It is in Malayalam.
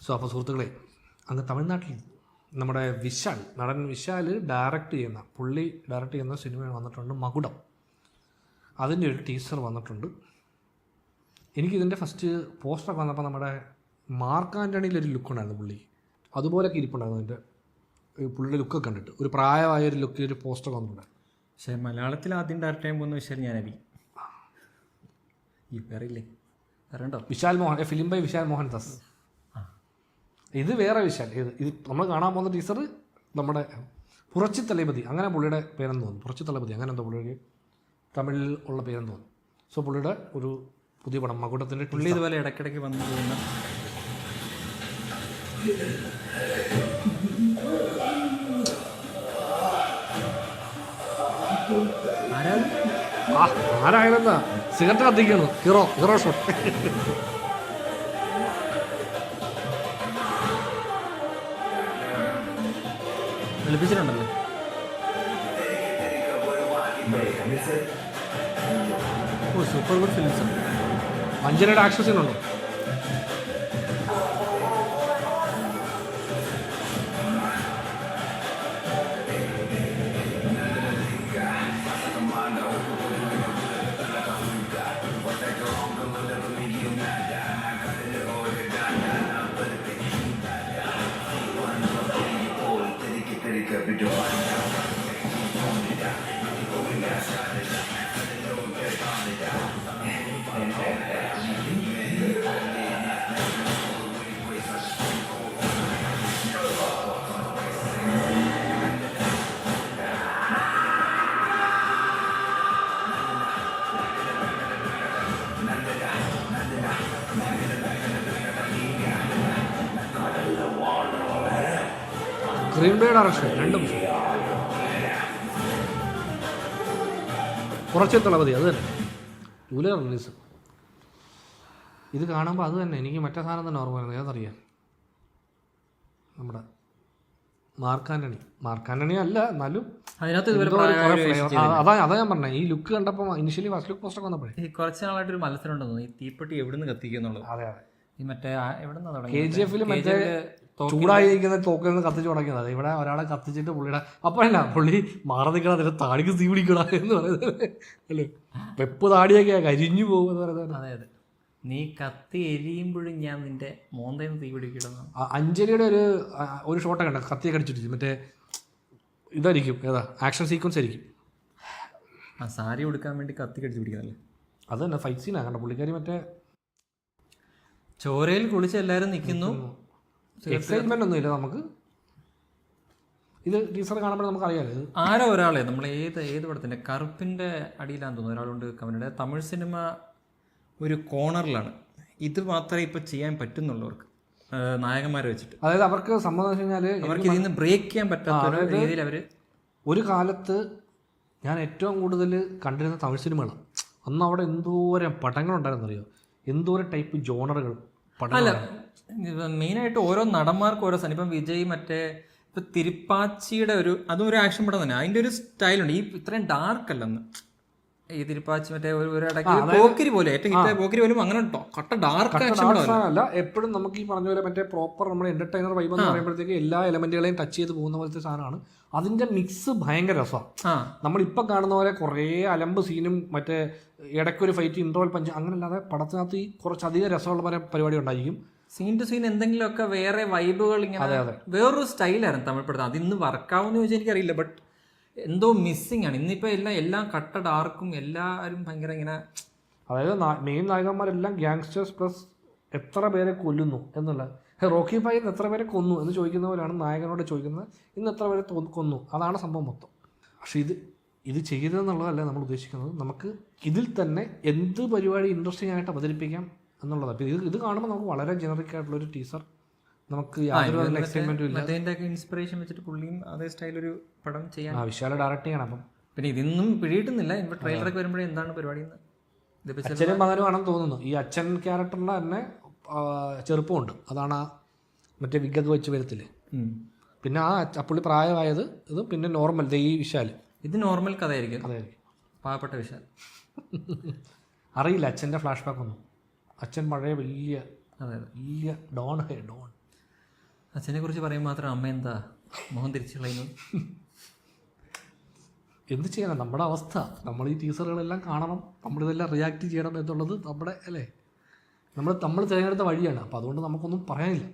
സോ അപ്പോൾ സുഹൃത്തുക്കളെ, അങ്ങ് തമിഴ്നാട്ടിൽ നമ്മുടെ നടൻ വിശാൽ പുള്ളി ഡയറക്റ്റ് ചെയ്യുന്ന സിനിമ വന്നിട്ടുണ്ട് മകുടം. അതിൻ്റെ ഒരു ടീസർ വന്നിട്ടുണ്ട്. എനിക്കിതിൻ്റെ ഫസ്റ്റ് പോസ്റ്ററൊക്കെ വന്നപ്പോൾ നമ്മുടെ മാർക്ക് ആൻ്റണിയിലൊരു ലുക്കുണ്ടായിരുന്നു പുള്ളി, അതുപോലൊക്കെ ഇരിപ്പുണ്ടായിരുന്നു. അതിൻ്റെ പുള്ളിയുടെ ലുക്കൊക്കെ കണ്ടിട്ട് ഒരു പ്രായമായൊരു ലുക്കിൽ ഒരു പോസ്റ്റർ വന്നിട്ടുണ്ട്. പക്ഷേ മലയാളത്തിൽ ആദ്യം ഡയറക്റ്റ് ചെയ്യാൻ പോകുന്ന വിശാൽ ഞാനറി ഈ വേറില്ലേ അറിയണ്ടോ? Vishal Mohan, film by Vishal Mohan Das. ഇത് വേറെ വിശാൽ. ഇത് നമ്മൾ കാണാൻ പോകുന്ന ടീച്ചർ നമ്മുടെ പുറച്ചി തലപതി, അങ്ങനെ പുള്ളിയുടെ പേരെന്ന് തോന്നുന്നു. പുറച്ചി തലപതി അങ്ങനെ എന്തോ പുള്ളിക്ക് തമിഴിൽ ഉള്ള പേരെന്ന് തോന്നുന്നു. സോ പുള്ളിയുടെ ഒരു പുതിയ പടം മകുടത്തിൻ്റെ. പുള്ളി ഇതുപോലെ ഇടയ്ക്കിടയ്ക്ക് വന്നു പോകുന്ന ആരായിരുന്ന സിഗരറ്റ് കത്തിക്കുന്നു. Hero shot. വിളിപ്പിച്ചിട്ടുണ്ടല്ലോ. സൂപ്പർ ഗുഡ് ഫിലിംസ് ആണ്. മഞ്ജരയുടെ ആക്ഷൻ സീനുണ്ടോ? സ്ക്രീൻ പ്ലേ ഡയറക്ഷൻ രണ്ടും കുറച്ച് തളപതി. അത് തന്നെ ജൂലൈ റിലീസ്. ഇത് കാണുമ്പോൾ അത് തന്നെ എനിക്ക് മറ്റേ സാധനം തന്നെ ഓർമ്മ വരുന്നത്. ഏതറിയാം, നമ്മുടെ മാർക്ക് ആൻ്റണി അല്ല, എന്നാലും അതാ ഞാൻ പറഞ്ഞത്. ഈ ലുക്ക് കണ്ടപ്പോൾ ഇനിഷ്യലി ഫസ്റ്റ് ലുക്ക് പോസ്റ്റർ വന്നപ്പോഴേ കുറച്ച് നാളായിട്ടൊരു മത്സരം ഉണ്ടെന്നു, ഈ തീപ്പെട്ടി എവിടുന്ന് കത്തിക്കുന്നുള്ളത്. അതെ അതെ, ഈ മറ്റേ എവിടുന്ന് KGF മറ്റേ ചൂടായിരിക്കുന്ന തോക്കിൽ നിന്ന് കത്തിച്ച് തുടങ്ങിയത്. ഇവിടെ ഒരാളെ കത്തിച്ചിട്ട് പുള്ളിയുടെ അപ്പോഴല്ല പുള്ളി മാറി നിൽക്കണം, അതിന്റെ താടിക്ക് തീ പിടിക്കണ എന്ന് പറയുന്നത് അല്ലേ. വെപ്പ് താടിയൊക്കെ കരിഞ്ഞു പോകുമെന്ന് പറയുന്നത്. അതെ അതെ, നീ കത്തി എരിയുമ്പോഴും ഞാൻ നിന്റെ മോന്തേന്ന് തീ പിടിക്കണം. അഞ്ജലിയുടെ ഒരു ഷോട്ടൊക്കെ ഉണ്ട്, കത്തിയൊക്കെ അടിച്ചിട്ട് മറ്റേ ഇതായിരിക്കും, ഏതാ ആക്ഷൻ സീക്വൻസ് ആയിരിക്കും. ആ സാരി കൊടുക്കാൻ വേണ്ടി കത്തി കടിച്ച് പിടിക്കുന്നല്ലേ. അത് തന്നെ ഫൈറ്റ് സീനാണ് കണ്ട പുള്ളിക്കാരി. മറ്റേ ചോരയിൽ കുളിച്ച് എല്ലാവരും നിൽക്കുന്നു. എക്സൈറ്റ്മെന്റ് ഒന്നുമില്ല നമുക്ക്. ഇത് ടീച്ചർ കാണുമ്പോൾ നമുക്ക് അറിയാമല്ലോ ആരോ ഒരാളെ നമ്മൾ ഏത് പടത്തിന്റെ കറുപ്പിന്റെ അടിയിലാന്ന് തോന്നുന്നു ഒരാളുണ്ട് കമന്റ്. തമിഴ് സിനിമ ഒരു കോർണറിലാണ്. ഇത് മാത്രമേ ഇപ്പൊ ചെയ്യാൻ പറ്റുന്നുള്ളവർക്ക്, നായകന്മാരെ വെച്ചിട്ട്. അതായത് അവർക്ക് സംഭവം വെച്ച് കഴിഞ്ഞാൽ അവർക്ക് ഇതിൽ നിന്ന് ബ്രേക്ക് ചെയ്യാൻ പറ്റാത്ത രീതിയിൽ അവര്. ഒരു കാലത്ത് ഞാൻ ഏറ്റവും കൂടുതൽ കണ്ടിരുന്ന തമിഴ് സിനിമകളാണ്. അന്ന് അവിടെ എന്തോരം പടങ്ങളുണ്ടായിരുന്നറിയോ, എന്തോരം ടൈപ്പ് ജോണറുകൾ അല്ല. മെയിനായിട്ട് ഓരോ നടന്മാർക്കും ഓരോ സാധനം. ഇപ്പം വിജയ് മറ്റേ ഇപ്പം തിരുപ്പാച്ചിയുടെ അതും ഒരു ആക്ഷൻ പടം തന്നെ. അതിൻ്റെ ഒരു സ്റ്റൈലുണ്ട്. ഈ ഇത്രയും ഡാർക്ക് അല്ലെന്ന് ഈ തിരുപ്പാച്ചി മറ്റേ ഒരു ഇടയ്ക്ക് പോക്കിരി പോലെ ഏറ്റവും പോക്കിരി പോലും അങ്ങനെ കട്ട ഡാർക്ക് ആക്ഷൻ അല്ല. എപ്പോഴും നമുക്ക് ഈ പറഞ്ഞ പോലെ മറ്റേ പ്രോപ്പർ നമ്മുടെ എന്റർടൈനർ വൈബ് എന്ന് പറയുമ്പോഴത്തേക്ക് എല്ലാ എലമെന്റുകളെയും ടച്ച് ചെയ്ത് പോകുന്ന പോലത്തെ സാധനമാണ്. അതിന്റെ മിക്സ് ഭയങ്കര രസമാണ്. നമ്മളിപ്പോൾ കാണുന്ന പോലെ കുറേ അലമ്പ് സീനും മറ്റേ ഇടയ്ക്കൊരു ഫൈറ്റ് ഇന്റർവൽ പഞ്ച് അങ്ങനെയല്ലാതെ പടത്തിനകത്ത് ഈ കുറച്ചധികം രസമുള്ള പരിപാടി ഉണ്ടായിരിക്കും. സീൻ ടു സീൻ എന്തെങ്കിലുമൊക്കെ വേറെ വൈബുകൾ ഇങ്ങനെ വേറൊരു സ്റ്റൈലായിരുന്നു തമിഴ് പടത്തിൽ. അത് ഇന്ന് വർക്കാവുമെന്ന് ചോദിച്ചാൽ എനിക്കറിയില്ല. ബട്ട് എന്തോ മിസ്സിങ് ആണ് ഇന്നിപ്പോൾ. എല്ലാം കട്ട ഡാർക്കും എല്ലാവരും ഭയങ്കര ഇങ്ങനെ. അതായത് മെയിൻ നായകന്മാരെല്ലാം ഗ്യാങ്സ്റ്റേഴ്സ് പ്ലസ് എത്ര പേരെ കൊല്ലുന്നു എന്നുള്ള. റോക്കി ഭായി എത്ര പേരെ കൊന്നു എന്ന് ചോദിക്കുന്ന പോലെയാണ് നായകനോട് ചോദിക്കുന്നത്, ഇന്ന് എത്ര പേരെ കൊന്നു. അതാണ് സംഭവം മൊത്തം. പക്ഷെ ഇത് ചെയ്തതെന്നുള്ളതല്ല നമ്മൾ ഉദ്ദേശിക്കുന്നത്. നമുക്ക് ഇതിൽ തന്നെ എന്ത് പരിപാടി ഇൻട്രസ്റ്റിംഗ് ആയിട്ട് അവതരിപ്പിക്കാം എന്നുള്ളതാണ്. അപ്പോൾ ഇത് കാണുമ്പോൾ നമുക്ക് വളരെ ജനറിക് ആയിട്ടുള്ളൊരു ടീസർ, നമുക്ക് യാതൊരു എക്സൈറ്റ്മെന്റും ഇല്ല. അതിൻ്റെ ഇൻസ്പിറേഷൻ വെച്ചിട്ട് പുള്ളിയും അതേ സ്റ്റൈലൊരു പടം ചെയ്യാൻ വിശാല ഡയറക്റ്റ് ചെയ്യണം. അപ്പം പിന്നെ ഇതൊന്നും പിടിയിട്ടുന്നില്ല. ഇപ്പോൾ ട്രെയിലറൊക്കെ വരുമ്പോഴേ എന്താണ് പരിപാടി അച്ഛനും മകനുമാണെന്ന് തോന്നുന്നു. ഈ അച്ഛൻ ക്യാരക്ടറിൻ്റെ തന്നെ ചെറുപ്പമുണ്ട്. അതാണ് മറ്റേ വിഗൊക്കെ വെച്ച് വരത്തില്ലേ. പിന്നെ പുള്ളി പ്രായമായത് ഇത് പിന്നെ നോർമൽ ഈ വിശാൽ. ഇത് നോർമൽ കഥയായിരിക്കും. പാവപ്പെട്ട വിശാൽ. അറിയില്ല അച്ഛൻ്റെ ഫ്ലാഷ് ബാക്ക് ഒന്നും അച്ഛൻ പഴയ വലിയ അതെ വലിയ ഡോൺ ഡോൺ. അച്ഛനെ കുറിച്ച് പറയുമ്പോൾ മാത്രം അമ്മ എന്താ മുഖം തിരിച്ചു കളയുന്നത്. എന്ത് ചെയ്യണം, നമ്മുടെ അവസ്ഥ. നമ്മൾ ഈ ടീസറുകളെല്ലാം കാണണം, നമ്മളിതെല്ലാം റിയാക്ട് ചെയ്യണം എന്നുള്ളത് നമ്മുടെ അല്ലേ, നമ്മൾ തിരഞ്ഞെടുത്ത വഴിയാണ്. അപ്പോൾ അതുകൊണ്ട് നമുക്കൊന്നും പറയാനില്ല.